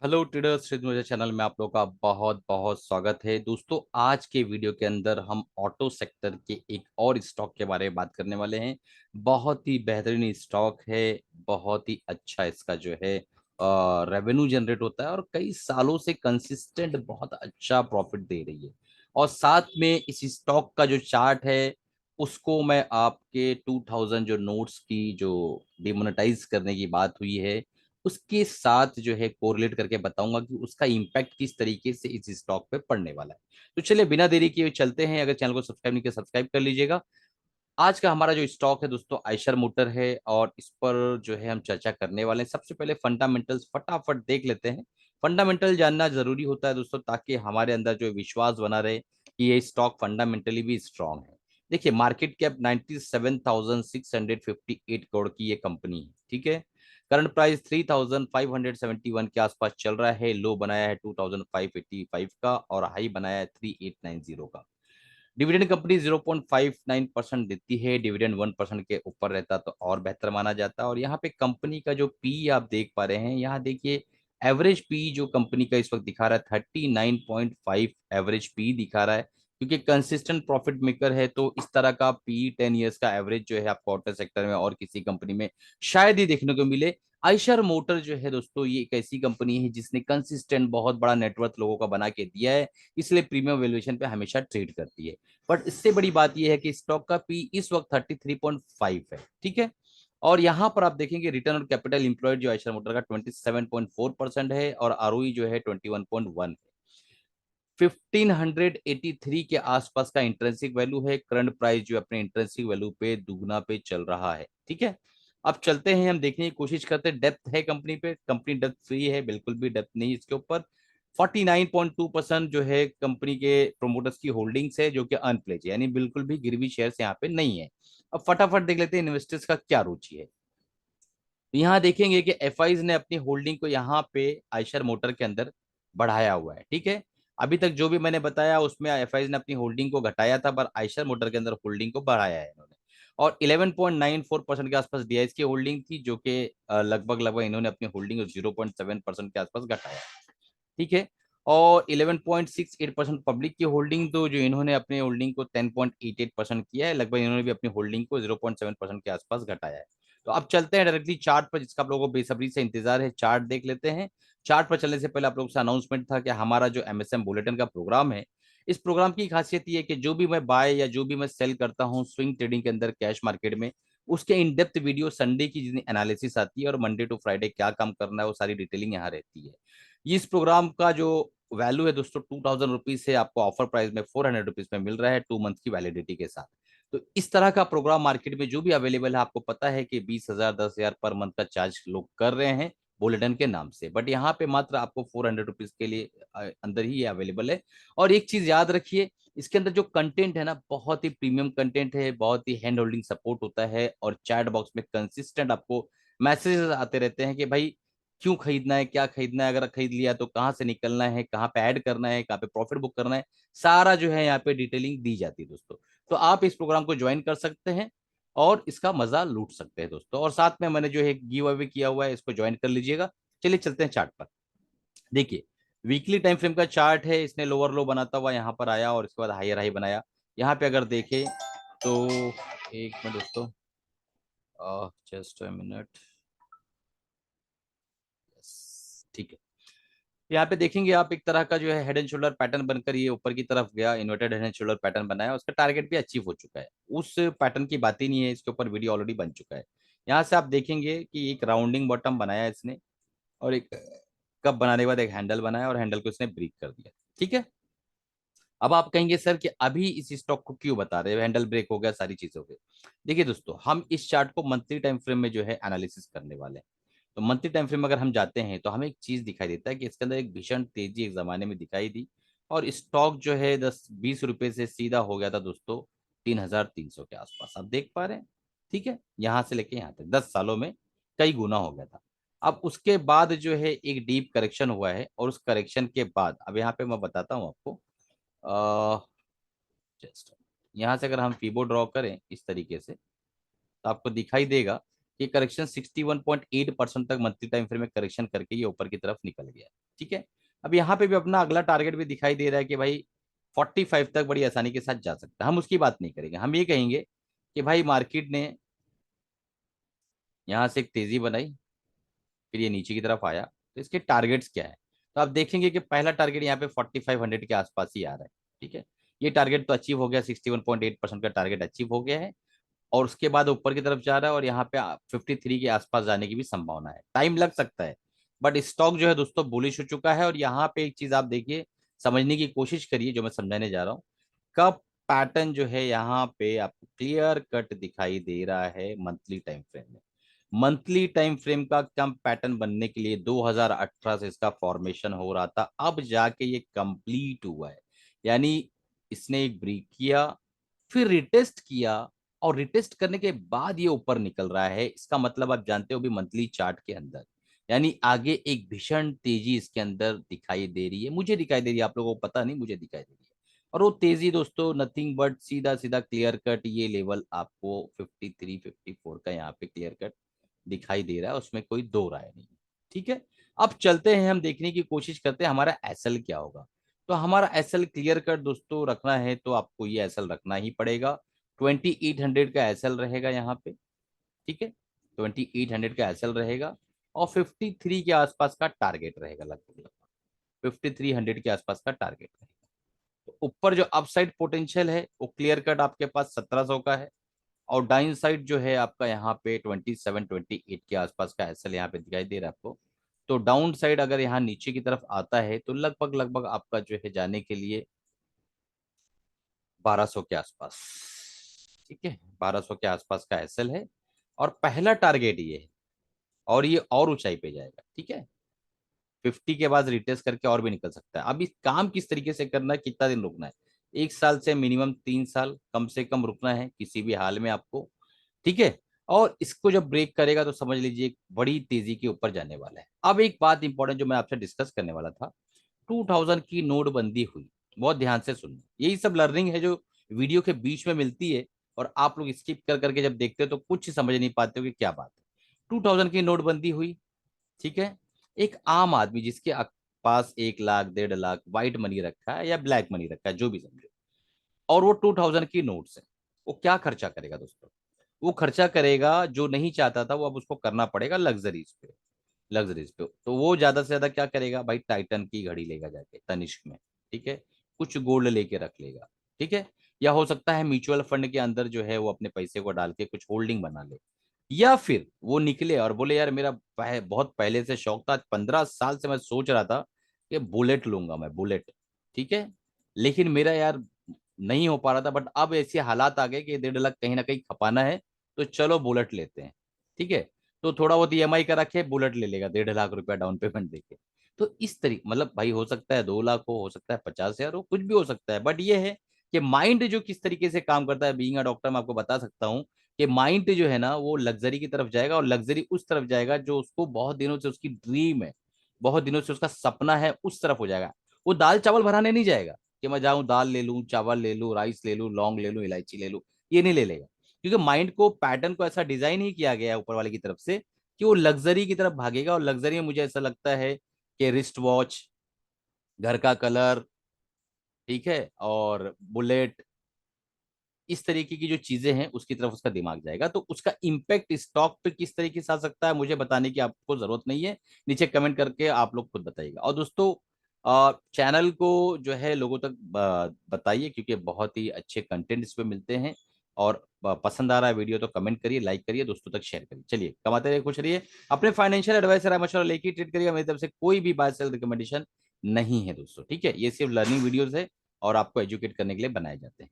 Hello traders, मुझे channel में आप लोगों का बहुत बहुत स्वागत है। दोस्तों, आज के वीडियो के अंदर हम ऑटो सेक्टर के एक और स्टॉक के बारे में बात करने वाले हैं। बहुत ही बेहतरीन स्टॉक है। बहुत ही अच्छा इसका जो है रेवेन्यू जनरेट होता है और कई सालों से कंसिस्टेंट बहुत अच्छा प्रॉफिट दे रही है। और साथ में इस स्टॉक का जो चार्ट है उसको मैं आपके 2000 जो नोट्स की जो डिमोनेटाइज करने की बात हुई है उसके साथ जो है कोरिलेट करके बताऊंगा कि उसका इम्पैक्ट किस तरीके से इस स्टॉक पे पड़ने वाला है। तो चलिए बिना देरी किए चलते हैं। अगर चैनल को सब्सक्राइब नहीं किया सब्सक्राइब कर लीजिएगा। आज का हमारा जो स्टॉक है दोस्तों आयशर मोटर है और इस पर जो है हम चर्चा करने वाले हैं। सबसे पहले फंडामेंटल्स फटाफट देख लेते हैं। फंडामेंटल जानना जरूरी होता है दोस्तों, ताकि हमारे अंदर जो विश्वास बना रहे कि ये स्टॉक फंडामेंटली भी स्ट्रांग है। देखिए, मार्केट कैप 97,658 करोड़ की ये कंपनी है, ठीक है। करंट प्राइस 3,571 के आसपास चल रहा है। लो बनाया है 2,585 का और हाई बनाया है 3,890 का। डिविडेंड कंपनी 0.59% देती है। डिविडेंड 1% के ऊपर रहता तो और बेहतर माना जाता। और यहाँ पे कंपनी का जो पी आप देख पा रहे हैं, यहाँ देखिए एवरेज पी जो कंपनी का इस वक्त दिखा रहा है 39.5 एवरेज पी दिखा रहा है। क्योंकि कंसिस्टेंट प्रॉफिट मेकर है तो इस तरह का पी 10 ईयर्स का एवरेज जो है आपको ऑटो सेक्टर में और किसी कंपनी में शायद ही देखने को मिले। आयशर मोटर जो है दोस्तों, ये एक ऐसी कंपनी है जिसने कंसिस्टेंट बहुत बड़ा नेटवर्थ लोगों का बना के दिया है, इसलिए प्रीमियम वैल्यूएशन पे हमेशा ट्रेड करती है। बट इससे बड़ी बात यह है कि स्टॉक का पी इस वक्त 33.5 है, ठीक है। और यहां पर आप देखेंगे रिटर्न ऑन कैपिटल इंप्लॉयड जो आयशर मोटर का 27.4% है और आरओई जो है 21.1 है। 1583 के आसपास का इंट्रेंसिक वैल्यू है। करंट प्राइस जो अपने इंट्रेंसिक वैल्यू पे दुगना पे चल रहा है, ठीक है। अब चलते हैं, हम देखने की कोशिश करते हैं। डेप्थ है कंपनी पे, कंपनी डेप्थ फ्री है, बिल्कुल भी डेप्थ नहीं इसके ऊपर। 49.2% जो है कंपनी के प्रोमोटर्स की होल्डिंग्स है, जो कि अनप्लेज है, यानी बिल्कुल भी गिरवी शेयर्स यहाँ पे नहीं है। अब फटाफट देख लेते हैं इन्वेस्टर्स का क्या रुचि है। तो यहाँ देखेंगे कि एफआईज ने अपनी होल्डिंग को यहाँ पे आयशर मोटर के अंदर बढ़ाया हुआ है, ठीक है। अभी तक जो भी मैंने बताया उसमें एफआईज ने अपनी होल्डिंग को घटाया था, पर आयशर मोटर के अंदर होल्डिंग को बढ़ाया है इन्होंने। और 11.94% के आसपास डीआईएस की होल्डिंग थी, जो कि लगभग लगभग इन्होंने अपनी होल्डिंग को 0.7% के आसपास घटाया, ठीक है। और 11.68% पब्लिक की होल्डिंग, तो जो इन्होंने अपने होल्डिंग को 10.88% किया है, लगभग इन्होंने भी अपनी होल्डिंग को 0.7% के आसपास घटाया है। तो अब चलते हैं डायरेक्टली चार्ट पर, जिसका आप लोगों को बेसब्री से इंतजार है। चार्ट देख लेते हैं। चार्ट पर चलने से पहले आप लोगों से अनाउंसमेंट था कि हमारा जो एमएसएम बुलेटिन का प्रोग्राम है, इस प्रोग्राम की खासियत ये है कि जो भी मैं बाय या जो भी मैं सेल करता हूँ स्विंग ट्रेडिंग के अंदर कैश मार्केट में, उसके इन डेप्थ वीडियो संडे की जितनी एनालिसिस आती है और मंडे टू फ्राइडे क्या काम करना है वो सारी डिटेलिंग यहाँ रहती है। इस प्रोग्राम का जो वैल्यू है दोस्तों 2000 रुपीज से आपको ऑफर प्राइस में 400 रुपीज में मिल रहा है, 2 मंथ की वैलिडिटी के साथ। तो इस तरह का प्रोग्राम मार्केट में जो भी अवेलेबल है, आपको पता है कि 20,000 10,000 पर मंथ का चार्ज लोग कर रहे हैं बुलेटिन के नाम से, बट यहाँ पे मात्र आपको 400 रुपीज के लिए अंदर ही ये अवेलेबल है। और एक चीज याद रखिए, इसके अंदर जो कंटेंट है ना, बहुत ही प्रीमियम कंटेंट है, बहुत ही हैंड होल्डिंग सपोर्ट होता है और चैट बॉक्स में कंसिस्टेंट आपको मैसेजेस आते रहते हैं कि भाई क्यों खरीदना है, क्या खरीदना है, अगर खरीद लिया तो कहाँ से निकलना है, कहाँ पे ऐड करना है, कहाँ पे प्रॉफिट बुक करना है, सारा जो है यहाँ पे डिटेलिंग दी जाती है दोस्तों। तो आप इस प्रोग्राम को ज्वाइन कर सकते हैं और इसका मजा लूट सकते हैं दोस्तों। और साथ में मैंने जो है गिव अवे किया हुआ है, इसको ज्वाइन कर लीजिएगा। चलिए चलते हैं चार्ट पर। देखिए, वीकली टाइम फ्रेम का चार्ट है। इसने लोअर लो बनाता हुआ यहाँ पर आया और इसके बाद हायर हाई बनाया। यहाँ पे अगर देखें तो एक मिनट दोस्तों, जस्ट अ मिनट, ठीक है। यहाँ पे देखेंगे आप, एक तरह का जो है हेड एंड शोल्डर पैटर्न बनकर ये ऊपर की तरफ गया, inverted head and shoulder pattern बनाया, उसका टारगेट भी अचीव हो चुका है। उस पैटर्न की बात ही नहीं है, इसके ऊपर वीडियो ऑलरेडी बन चुका है। यहाँ से आप देखेंगे कि एक राउंडिंग बॉटम बनाया इसने और एक कप बनाने के बाद एक हैंडल बनाया और हैंडल को इसने ब्रेक कर दिया, ठीक है। अब आप कहेंगे सर कि अभी इस स्टॉक को क्यों बता रहे हैं, हैंडल ब्रेक हो गया, सारी चीज हो गई। देखिए दोस्तों, हम इस चार्ट को मंथली टाइम फ्रेम में जो है एनालिसिस करने वाले हैं। तो मंथली टाइम फ्रेम में अगर हम जाते हैं तो हमें एक चीज दिखाई देता है कि इसके अंदर एक भीषण तेजी एक जमाने में दिखाई दी और स्टॉक जो है 10-20 रुपए से सीधा हो गया था दोस्तों 3,300 के आसपास, आप देख पा रहे हैं, ठीक है। यहां से लेके यहाँ तक 10 सालों में कई गुना हो गया था। अब उसके बाद जो है एक डीप करेक्शन हुआ है और उस करेक्शन के बाद अब यहाँ पे मैं बताता हूँ आपको। जस्ट यहाँ से अगर हम फीबो ड्रॉ करें इस तरीके से, तो आपको दिखाई देगा ये करेक्शन 61.8% तक मंथली टाइम फ्रेम में करेक्शन करके ये ऊपर की तरफ निकल गया। ठीक है, अब यहाँ पे भी अपना अगला टारगेट भी दिखाई दे रहा है कि भाई 45 तक बड़ी आसानी के साथ जा सकता है। हम उसकी बात नहीं करेंगे, हम ये कहेंगे कि भाई मार्केट ने यहाँ से एक तेजी बनाई, फिर ये नीचे की तरफ आया, तो इसके टारगेट्स क्या है। तो आप देखेंगे कि पहला टारगेट यहाँ पे 4500 के आसपास ही आ रहा है। ठीक है, ये टारगेट तो अचीव हो गया, 61.8% का टारगेट अचीव हो गया है, और उसके बाद ऊपर की तरफ जा रहा है, और यहाँ पे 53 के आसपास जाने की भी संभावना है। टाइम लग सकता है, बट स्टॉक जो है दोस्तों बुलिश हो चुका है। और यहाँ पे एक चीज आप देखिए, समझने की कोशिश करिए जो मैं समझाने जा रहा हूँ। कब पैटर्न जो है यहाँ पे आपको क्लियर कट दिखाई दे रहा है मंथली टाइम फ्रेम में। मंथली टाइम फ्रेम का कम पैटर्न बनने के लिए 2018 से इसका फॉर्मेशन हो रहा था, अब जाके ये कंप्लीट हुआ है। यानी इसने एक ब्रेक किया, फिर रिटेस्ट किया, और रिटेस्ट करने के बाद ये ऊपर निकल रहा है। इसका मतलब आप जानते हो भी मंथली चार्ट के अंदर, यानी आगे एक भीषण तेजी इसके अंदर दिखाई दे रही है। मुझे दिखाई दे रही है, आप लोगों को पता नहीं, मुझे दिखाई दे रही है। और वो तेजी दोस्तों नथिंग बट सीधा सीधा क्लियर कट ये लेवल आपको 53 54 का यहाँ पे क्लियर कट दिखाई दे रहा है, उसमें कोई दो राय नहीं। ठीक है, अब चलते हैं, हम देखने की कोशिश करते हैं हमारा एसएल क्या होगा। तो हमारा एसएल क्लियर कट दोस्तों रखना है तो आपको ये एसएल रखना ही पड़ेगा। 2800 का एसएल रहेगा यहाँ पे। ठीक है, 2800 का एसएल रहेगा, और 53 के आसपास का टारगेट रहेगा, लगभग लगभग 5300 के आसपास का टारगेट रहेगा। तो ऊपर जो अपसाइड पोटेंशियल है वो क्लियर कट आपके पास 1700 का है, और डाउन साइड जो है आपका यहाँ पे 27 28 के आसपास का एसएल यहाँ पे दिखाई दे रहा है आपको। तो डाउन साइड अगर यहाँ नीचे की तरफ आता है तो लगभग लगभग आपका जो है जाने के लिए 1200 के आसपास। ठीक है, 1200 के आसपास का एसएल है, और पहला टारगेट ये है, और ये और ऊंचाई पे जाएगा। ठीक है, 50 के बाद रिटेस्ट करके और भी निकल सकता है। अब इस काम किस तरीके से करना है, कितना दिन रुकना है, 1 साल से मिनिमम 3 साल कम से कम रुकना है किसी भी हाल में आपको। ठीक है, और इसको जब ब्रेक करेगा तो समझ लीजिए बड़ी तेजी के ऊपर जाने वाला है। अब एक बात इंपॉर्टेंट जो मैं आपसे डिस्कस करने वाला था, 2000 की नोटबंदी हुई, बहुत ध्यान से सुनना, यही सब लर्निंग है जो वीडियो के बीच में मिलती है, और आप लोग स्किप कर करके जब देखते हो तो कुछ समझ नहीं पाते हो कि क्या बात है। 2000 की नोटबंदी हुई। ठीक है, एक आम आदमी जिसके पास 1 लाख 1.5 लाख व्हाइट मनी रखा है या ब्लैक मनी रखा है जो भी समझो, और वो 2000 की नोट्स है, वो क्या खर्चा करेगा दोस्तों। वो खर्चा करेगा जो नहीं चाहता था वो अब उसको करना पड़ेगा लग्जरीज पे। लग्जरीज पे तो वो ज्यादा से ज्यादा क्या करेगा भाई, टाइटन की घड़ी लेगा जाके तनिष्क में। ठीक है, कुछ गोल्ड लेके रख लेगा। ठीक है, या हो सकता है म्यूचुअल फंड के अंदर जो है वो अपने पैसे को डाल के कुछ होल्डिंग बना ले, या फिर वो निकले और बोले यार मेरा बहुत पहले से शौक था, 15 साल से मैं सोच रहा था कि बुलेट लूंगा मैं, बुलेट। ठीक है, लेकिन मेरा यार नहीं हो पा रहा था, बट अब ऐसे हालात आ गए कि 1.5 लाख कहीं ना कहीं खपाना है, तो चलो बुलेट लेते हैं। ठीक है, तो थोड़ा बहुत ईएमआई का रखे, बुलेट ले लेगा 1.5 लाख रुपया डाउन पेमेंट देके। तो इस तरीके मतलब भाई हो सकता है 2 लाख हो सकता है 50,000 हो, कुछ भी हो सकता है, बट ये है कि माइंड जो किस तरीके से काम करता है, बीइंग अ डॉक्टर मैं आपको बता सकता हूँ कि माइंड जो है ना वो लग्जरी की तरफ जाएगा, और लग्जरी उस तरफ जाएगा जो उसको बहुत दिनों से उसकी ड्रीम है, बहुत दिनों से उसका सपना है, उस तरफ हो जाएगा। वो दाल चावल भराने नहीं जाएगा कि मैं जाऊं दाल ले लूं, चावल ले लूं, राइस ले लूं, लौंग ले लूं, इलायची ले लूं, ये नहीं ले लेगा। क्योंकि माइंड को पैटर्न को ऐसा डिजाइन ही किया गया है ऊपर वाले की तरफ से कि वो लग्जरी की तरफ भागेगा। और लग्जरी में मुझे ऐसा लगता है कि रिस्ट वॉच, घर का कलर, ठीक है, और बुलेट, इस तरीके की जो चीजें हैं उसकी तरफ उसका दिमाग जाएगा। तो उसका इम्पैक्ट स्टॉक पे किस तरीके से आ सकता है मुझे बताने की आपको जरूरत नहीं है, नीचे कमेंट करके आप लोग खुद बताइएगा। और दोस्तों चैनल को जो है लोगों तक बताइए, क्योंकि बहुत ही अच्छे कंटेंट इस पे मिलते हैं। और पसंद आ रहा है वीडियो तो कमेंट करिए, लाइक करिए, दोस्तों तक शेयर करिए। चलिए, कमाते रहिए, खुश रहिए, अपने फाइनेंशियल एडवाइसर राय मशवरा लेके ट्रीट करिएगा। मेरी तरफ से कोई भी बाय सेल रिकमेंडेशन नहीं है दोस्तों। ठीक है, ये सिर्फ लर्निंग वीडियोस है और आपको एजुकेट करने के लिए बनाए जाते हैं।